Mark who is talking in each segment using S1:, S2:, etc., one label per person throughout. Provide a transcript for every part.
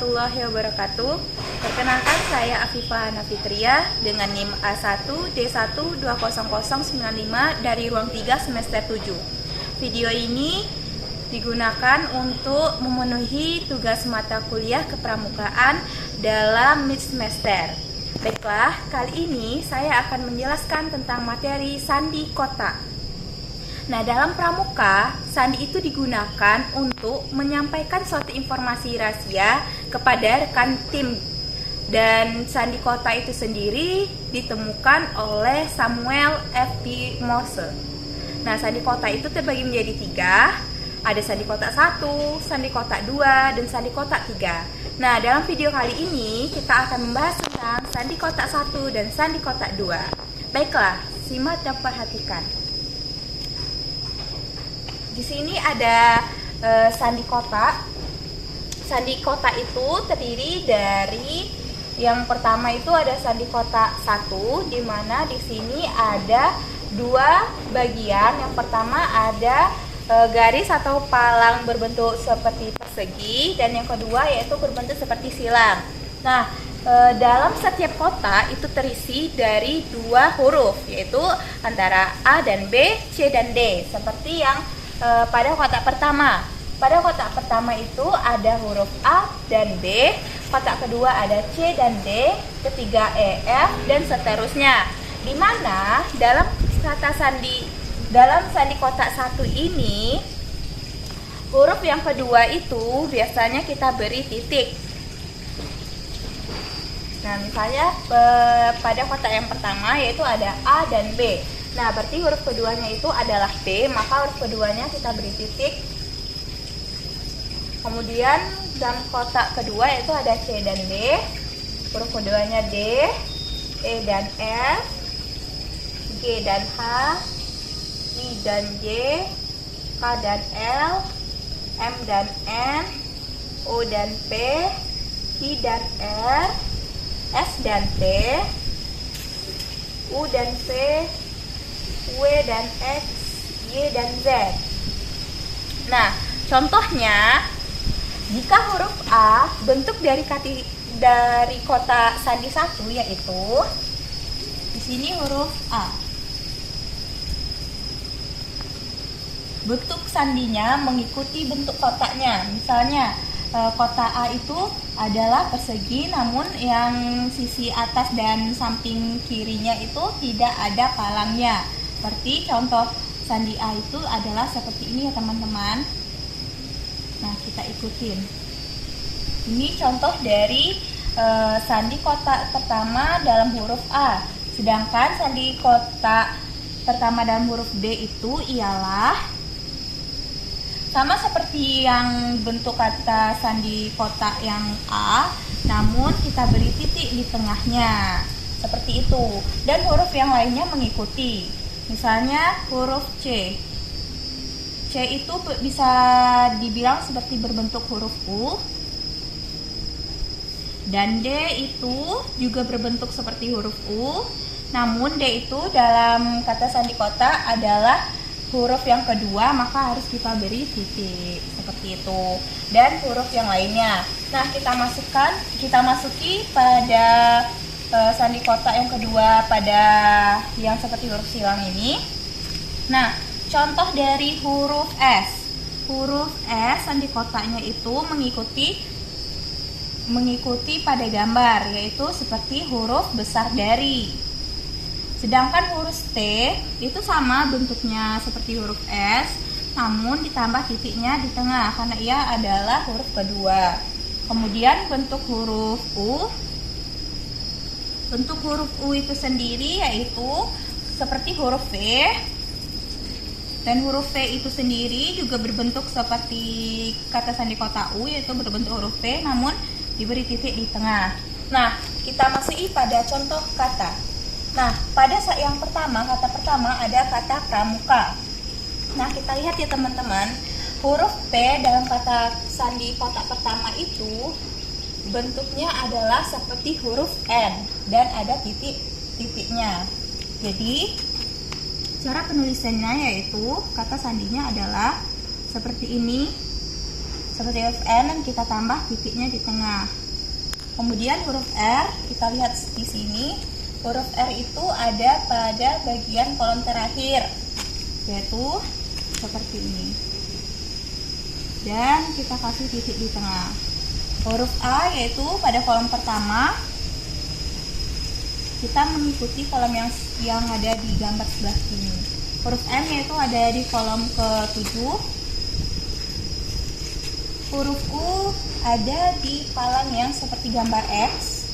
S1: warahmatullahi wabarakatuh. Perkenalkan, saya Afifah Nafitria dengan NIM A1D1200095 dari ruang 3 semester 7. Video ini digunakan untuk memenuhi tugas mata kuliah kepramukaan dalam mid semester. Baiklah, kali ini saya akan menjelaskan tentang materi sandi kota. Nah, dalam pramuka, sandi itu digunakan untuk menyampaikan suatu informasi rahasia kepada rekan tim. Dan sandi kota itu sendiri ditemukan oleh Samuel F.P. Morse. Nah, sandi kota itu terbagi menjadi 3. Ada sandi kotak 1, sandi kotak 2, dan sandi kotak 3. Nah, dalam video kali ini kita akan membahas tentang sandi kotak 1 dan sandi kotak 2. Baiklah, simak dan perhatikan. Di sini ada sandi kotak. Sandi kotak itu terdiri dari yang pertama itu ada sandi kotak 1, di mana di sini ada 2 bagian. Yang pertama ada garis atau palang berbentuk seperti persegi, dan yang kedua yaitu berbentuk seperti silang. Nah, dalam setiap kotak itu terisi dari 2 huruf, yaitu antara A dan B, C dan D, seperti yang pada kotak pertama. Pada kotak pertama itu ada huruf A dan B, kotak kedua ada C dan D, ketiga E, F, dan seterusnya. Di mana dalam sandi kotak 1 ini, huruf yang kedua itu biasanya kita beri titik. Nah, misalnya pada kotak yang pertama yaitu ada A dan B. Nah, berarti huruf keduanya itu adalah B, maka huruf keduanya kita beri titik. Kemudian dalam kotak kedua itu ada C dan D, huruf keduanya D, E dan F, G dan H, I dan J, K dan L, M dan N, O dan P, I dan R, S dan T, U dan V, W dan X, Y dan Z. Nah, contohnya jika huruf A bentuk dari kotak sandi 1 yaitu di sini huruf A. Bentuk sandinya mengikuti bentuk kotaknya. Misalnya kotak A itu adalah persegi, namun yang sisi atas dan samping kirinya itu tidak ada palangnya. Seperti contoh sandi A itu adalah seperti ini ya teman-teman. Nah, kita ikutin. Ini contoh dari sandi kotak pertama dalam huruf A. Sedangkan sandi kotak pertama dalam huruf D itu ialah sama seperti yang bentuk kata sandi kotak yang A, namun kita beri titik di tengahnya. Seperti itu. Dan huruf yang lainnya mengikuti. Misalnya huruf C. C itu bisa dibilang seperti berbentuk huruf U. Dan D itu juga berbentuk seperti huruf U. Namun D itu dalam kata sandi kotak adalah huruf yang kedua, maka harus kita beri titik. Seperti itu. Dan huruf yang lainnya. Nah, kita masuki pada sandi kotak yang kedua pada yang seperti huruf silang ini. Nah, contoh dari huruf S. Huruf S sandi kotaknya itu mengikuti pada gambar, yaitu seperti huruf besar dari. Sedangkan huruf T itu sama bentuknya seperti huruf S, namun ditambah titiknya di tengah karena ia adalah huruf kedua. Kemudian bentuk huruf U. Bentuk huruf U itu sendiri yaitu seperti huruf V. Dan huruf V itu sendiri juga berbentuk seperti kata sandi kotak U, yaitu berbentuk huruf V namun diberi titik di tengah. Nah, kita masuki pada contoh kata. Nah, pada yang pertama, kata pertama ada kata pramuka. Nah, kita lihat ya teman-teman, huruf P dalam kata sandi kotak pertama itu bentuknya adalah seperti huruf N dan ada titik-titiknya. Jadi cara penulisannya yaitu kata sandinya adalah seperti ini. seperti huruf N, dan kita tambah titiknya di tengah. Kemudian huruf R, kita lihat di sini, huruf R itu ada pada bagian kolom terakhir, yaitu seperti ini. Dan kita kasih titik di tengah. Huruf A yaitu pada kolom pertama, kita mengikuti kolom yang ada di gambar sebelah sini. Huruf M yaitu ada di kolom ke-7. Huruf U ada di palang yang seperti gambar X,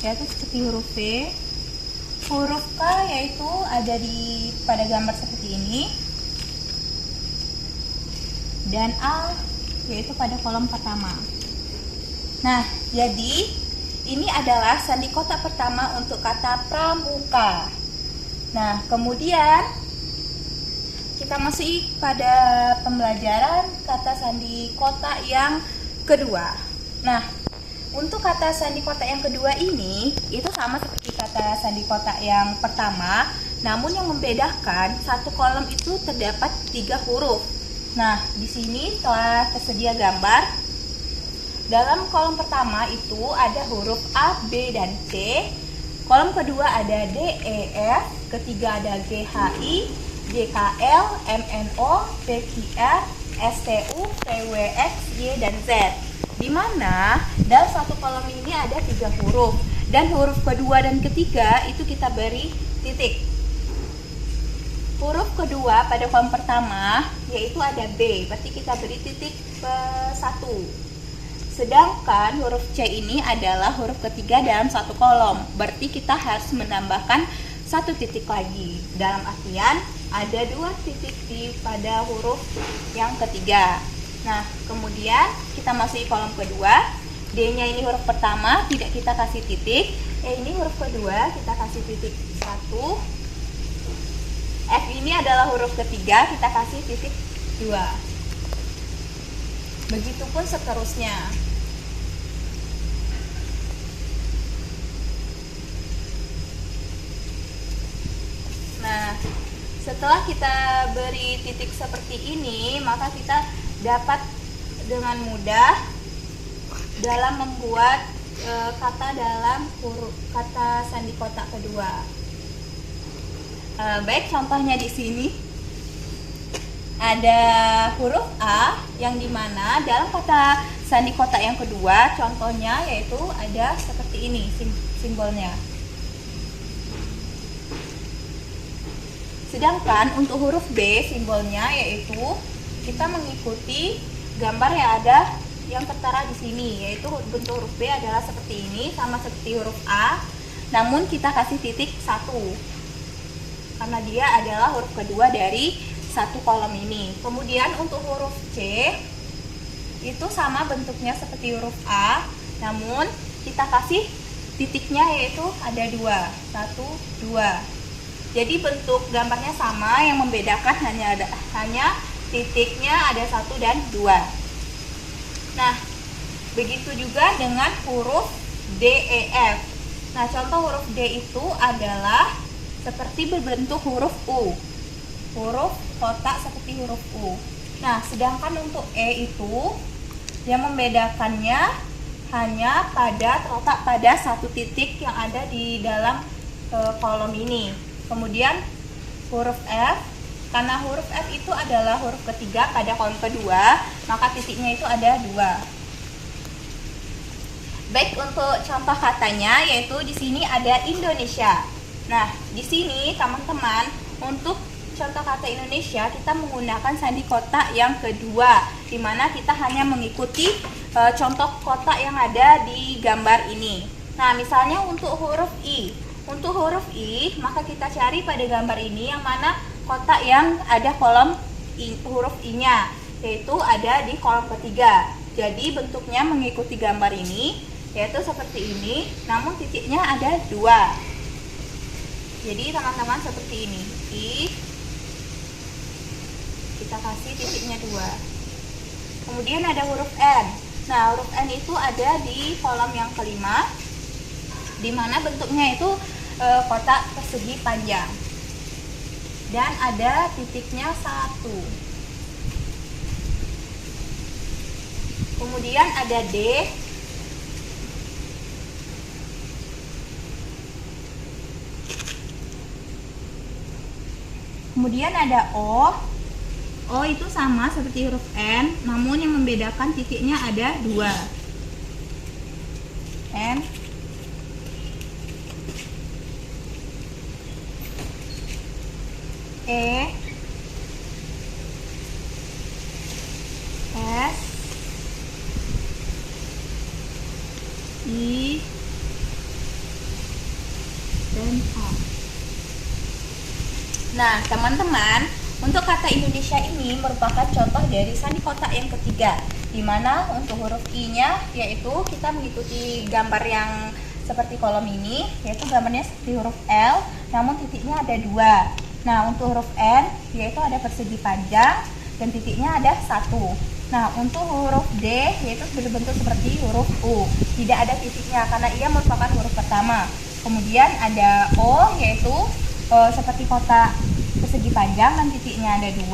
S1: yaitu seperti huruf V. Huruf K yaitu ada pada gambar seperti ini. Dan A yaitu pada kolom pertama. Nah, jadi ini adalah sandi kotak pertama untuk kata pramuka. Nah, kemudian kita masih pada pembelajaran kata sandi kotak yang kedua. Nah, untuk kata sandi kotak yang kedua ini itu sama seperti kata sandi kotak yang pertama, namun yang membedakan satu kolom itu terdapat 3 huruf. Nah, di sini telah tersedia gambar. Dalam kolom pertama itu ada huruf A, B, dan C. Kolom kedua ada D, E, F. Ketiga ada G, H, I, J, K, L, M, N, O, P, Q, R, S, T, U, V, W, X, Y, dan Z. Di mana dalam satu kolom ini ada 3 huruf. Dan huruf kedua dan ketiga itu kita beri titik. Huruf kedua pada kolom pertama yaitu ada B, berarti kita beri titik ke 1. Sedangkan huruf C ini adalah huruf ketiga dalam satu kolom, berarti kita harus menambahkan 1 titik lagi. Dalam artian ada 2 titik pada huruf yang ketiga. Nah, kemudian kita masuk kolom kedua. D-nya ini huruf pertama, tidak kita kasih titik. E ini huruf kedua, kita kasih titik 1. F ini adalah huruf ketiga, kita kasih titik 2. Begitupun seterusnya. Nah, setelah kita beri titik seperti ini, maka kita dapat dengan mudah dalam membuat kata dalam kata sandi kotak kedua. Baik, contohnya di sini ada huruf A yang dimana dalam kata sandi kotak yang kedua, contohnya yaitu ada seperti ini simbolnya. Sedangkan untuk huruf B simbolnya yaitu kita mengikuti gambar yang ada yang tertera di sini, yaitu bentuk huruf B adalah seperti ini, sama seperti huruf A, namun kita kasih titik 1 karena dia adalah huruf kedua dari satu kolom ini. Kemudian untuk huruf C itu sama bentuknya seperti huruf A, namun kita kasih titiknya yaitu ada 2, 1, 2. Jadi bentuk gambarnya sama, yang membedakan hanya titiknya ada 1 dan 2. Nah, begitu juga dengan huruf D, E, F. Nah, contoh huruf D itu adalah seperti berbentuk huruf U, huruf kotak seperti huruf U. Nah, sedangkan untuk E itu yang membedakannya hanya terletak pada 1 titik yang ada di dalam kolom ini. Kemudian huruf F, karena huruf F itu adalah huruf ketiga pada kolom kedua, maka titiknya itu ada 2. Baik, untuk contoh katanya yaitu di sini ada Indonesia. Nah, di sini teman-teman, untuk contoh kata Indonesia kita menggunakan sandi kotak yang kedua, di mana kita hanya mengikuti contoh kotak yang ada di gambar ini. Nah, misalnya untuk huruf I. Untuk huruf I, maka kita cari pada gambar ini yang mana kotak yang ada kolom huruf I-nya, yaitu ada di kolom ketiga. Jadi bentuknya mengikuti gambar ini, yaitu seperti ini, namun titiknya ada 2. Jadi teman-teman seperti ini, I, kita kasih titiknya 2. Kemudian ada huruf N. Nah, huruf N itu ada di kolom yang kelima, di mana bentuknya itu kotak persegi panjang, dan ada titiknya 1. Kemudian ada D. Kemudian ada O. O itu sama seperti huruf N, namun yang membedakan titiknya ada 2. N. E. S. I. Dan A. Nah, teman-teman, untuk kata Indonesia ini merupakan contoh dari sandi kotak yang ketiga, di mana untuk huruf I-nya yaitu kita mengikuti gambar yang seperti kolom ini, yaitu gambarnya seperti huruf L, namun titiknya ada 2. Nah, untuk huruf N yaitu ada persegi panjang dan titiknya ada 1. Nah, untuk huruf D yaitu berbentuk seperti huruf U, tidak ada titiknya karena ia merupakan huruf pertama. Kemudian ada O yaitu seperti kotak persegi panjang dan titiknya ada 2.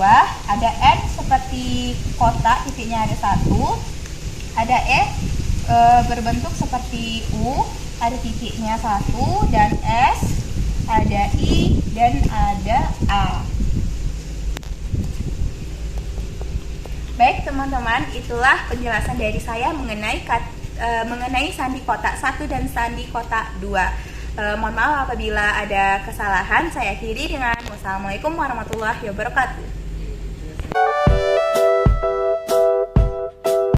S1: Ada N seperti kotak, titiknya ada 1. Ada E berbentuk seperti U, ada titiknya 1. Dan S, ada I, dan ada A. Baik teman-teman, itulah penjelasan dari saya mengenai sandi kotak 1 dan sandi kotak 2. Mohon maaf apabila ada kesalahan. Saya akhiri dengan wassalamualaikum warahmatullahi wabarakatuh.